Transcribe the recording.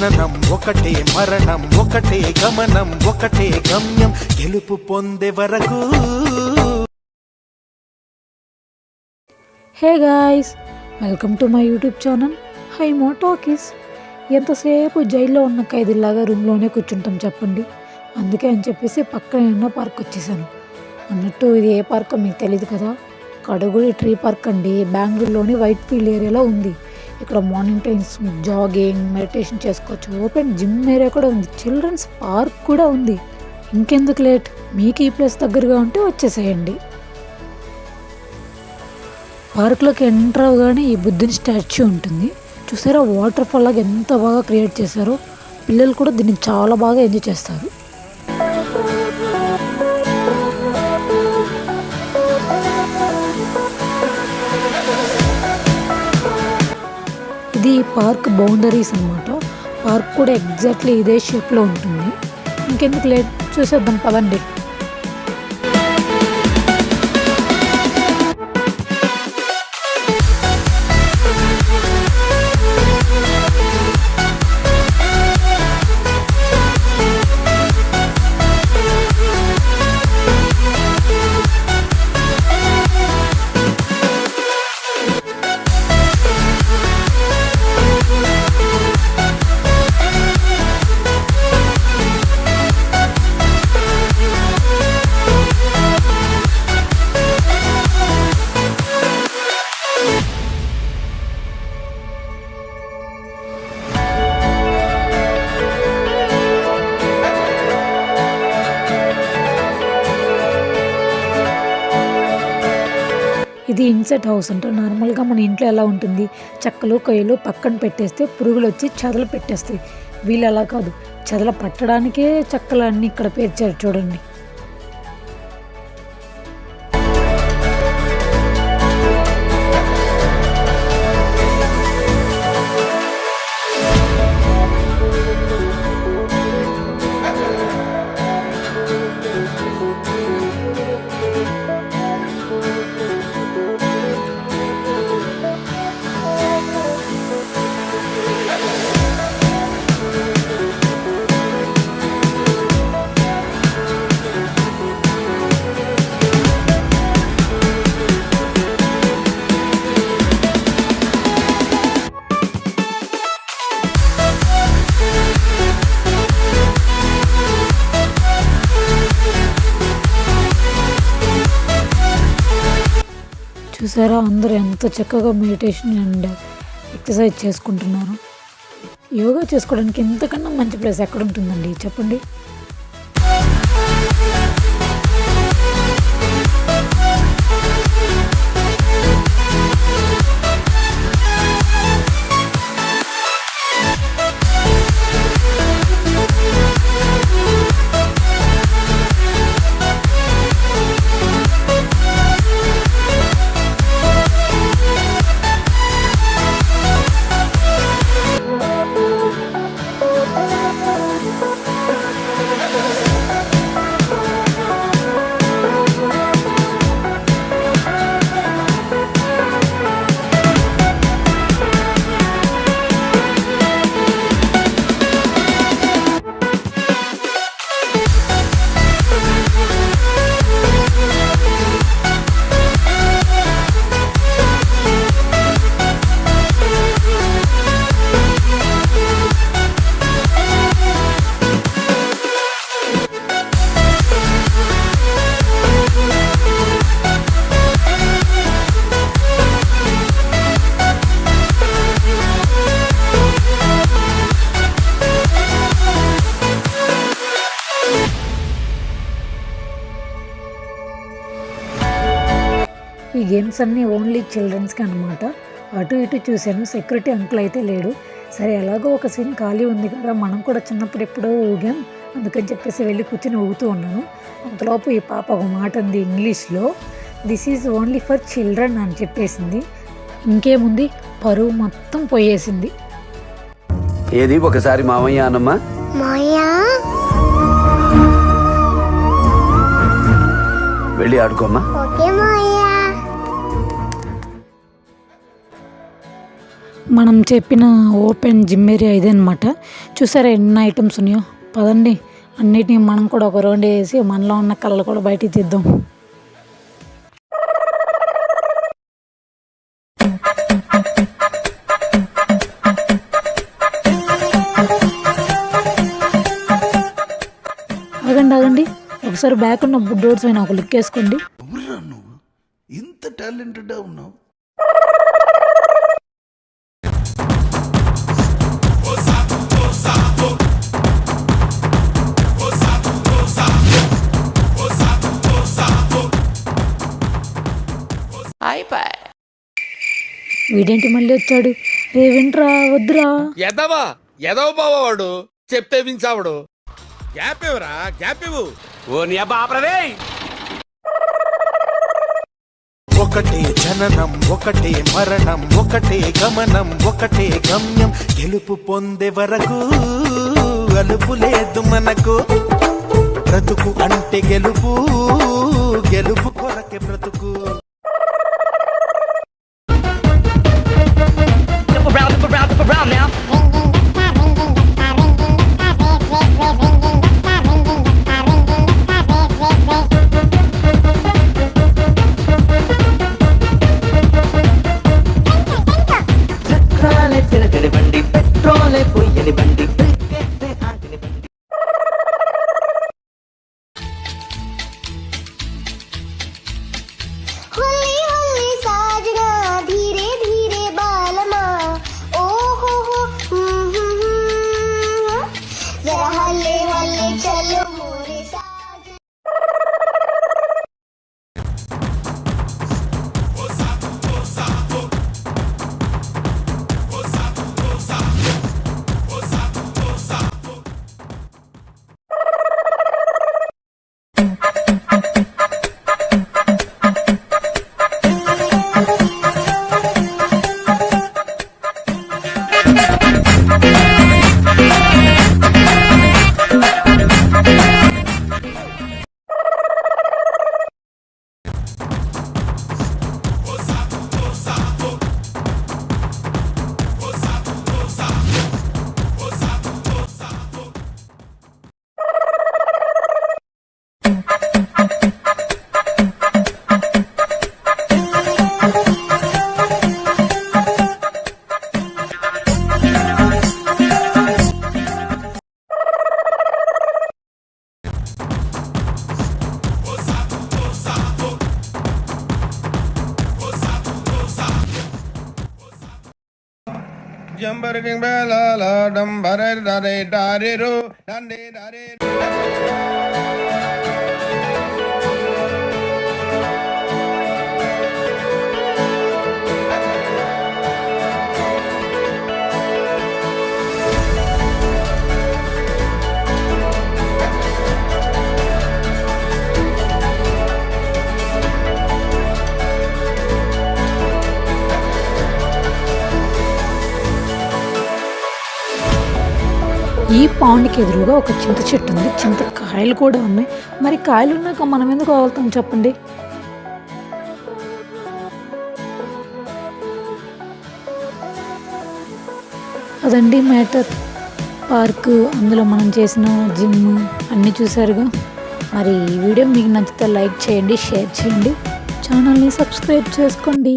జననం ఒకటే, మరణం ఒకటే, గమనం ఒకటే గమ్యం, గెలుపు పొందే వరకు. Hey guys, welcome to my YouTube channel హైమో టాకీస్. ఎంతసేపు జైల్లో ఉన్న ఖైదీలాగా రూమ్లోనే కూర్చుంటాం చెప్పండి. అందుకే అని చెప్పేసి పక్కన ఎన్నో పార్క్ వచ్చేసాను. అన్నట్టు ఇది ఏ పార్కో మీకు తెలియదు కదా, కడుగుడి ట్రీ పార్క్ అండి. బెంగళూరులోని వైట్ ఫీల్డ్ ఏరియాలో ఉంది. ఇక్కడ మార్నింగ్ టైమ్స్ జాగింగ్, మెడిటేషన్ చేసుకోవచ్చు. ఓపెన్ జిమ్ ఏరియా కూడా ఉంది. చిల్డ్రన్స్ పార్క్ కూడా ఉంది. ఇంకెందుకు లేట్, మీకు ఈ ప్లేస్ దగ్గరగా ఉంటే వచ్చేసేయండి. పార్క్లోకి ఎంటర్ అవగానే ఈ బుద్ధుని స్టాచ్యూ ఉంటుంది. చూసారా, వాటర్ ఫాల్ లాగా ఎంత బాగా క్రియేట్ చేశారో. పిల్లలు కూడా దీన్ని చాలా బాగా ఎంజాయ్ చేస్తారు. ఇది పార్క్ బౌండరీస్ అన్నమాట. పార్క్ కూడా ఎగ్జాక్ట్లీ ఇదే షేప్లో ఉంటుంది. ఇంకెందుకు లేట్, చూసేద్దాం పదండి. ఇది ఇన్సెట్ హౌస్ అంట. నార్మల్గా మన ఇంట్లో ఎలా ఉంటుంది, చెక్కలు కొయ్యలు పక్కన పెట్టేస్తే పురుగులు వచ్చి చెదలు పెట్టేస్తాయి. వీళ్ళు అలా కాదు, చెదలు పట్టడానికే చెక్కలు అన్నీ ఇక్కడ పేర్చారు చూడండి. చూసారా, అందరూ ఎంత చక్కగా మెడిటేషన్ అండ్ ఎక్సర్సైజ్ చేసుకుంటున్నారు. యోగా చేసుకోవడానికి ఇంతకన్నా మంచి ప్లేస్ ఎక్కడ ఉంటుందండి చెప్పండి. ఈ గేమ్స్ అన్నీ ఓన్లీ చిల్డ్రన్స్కి అనమాట. అటు ఇటు చూశాను, సెక్యూరిటీ అంకుల్ అయితే లేడు. సరే, ఎలాగో ఒక సీన్ ఖాళీ ఉంది కదా, మనం కూడా చిన్నప్పుడు ఎప్పుడో ఊగాం, అందుకని చెప్పేసి వెళ్ళి కూర్చొని ఊగుతూ ఉన్నాను. అంతలోపు ఈ పాప ఒక మాట ఉంది ఇంగ్లీష్లో, this is only for children అని చెప్పేసింది. ఇంకేముంది, పరువు మొత్తం పోయేసింది. ఏది ఒకసారి మామయ్య అనమ్మా. వెళ్ళి ఆడుకోమ్మా. మనం చెప్పిన ఓపెన్ జిమ్ ఏరియా ఇదే అనమాట. చూసారా ఎన్ని ఐటమ్స్ ఉన్నాయో. పదండి అన్నిటిని మనం కూడా ఒక రౌండ్ వేసి మనలో ఉన్న కళలు కూడా బయటికి తీద్దాం. ఆగండి ఒకసారి బ్యాక్ ఉన్న డోర్స్ అయినా ఒక లుక్ వేసుకోండి. ఎవరురా నువ్వు ఇంత టాలెంటెడ్ ఉన్నావు? వీడేంటి మళ్ళీ వచ్చాడు? రే వింట్రా వద్దురా. ఎదవ బావాడు చెప్తే వించావుడు. గ్యాప్ ఇవ్వరా, గ్యాప్ ఇవ్వు. ఒకటే జననం ఒకటే మరణం ఒకటే గమనం ఒకటే గమ్యం గెలుపు పొందే వరకు అలుపు లేదు మనకు. బ్రతుకు అంటే గెలుపు, గెలుపు కొరకే బ్రతుకు. Look around now. చక్రాలే తిరగని బండి, పెట్రోలే పొయ్యని బండి, బ్రేకేస్తే ఆగని బండి. होली होली साजना धीरे धीरे बालमा ओ हो जरा हल्ले हल्ले चलो मोरे साज. జంబరకింగ్ బేలాల డంబరే డరే డారేరు డండే డారే. ఈ పాండ్కి ఎదురుగా ఒక చింత చెట్టు ఉంది. చింత కాయలు కూడా ఉన్నాయి. మరి కాయలు ఉన్నాక మనం ఎందుకు వదులుతాం చెప్పండి. అదండి మ్యాటర్. పార్క్, అందులో మనం చేసిన జిమ్ అన్నీ చూసారుగా. మరి ఈ వీడియో మీకు నచ్చితే లైక్ చేయండి, షేర్ చేయండి, ఛానల్ని సబ్స్క్రైబ్ చేసుకోండి.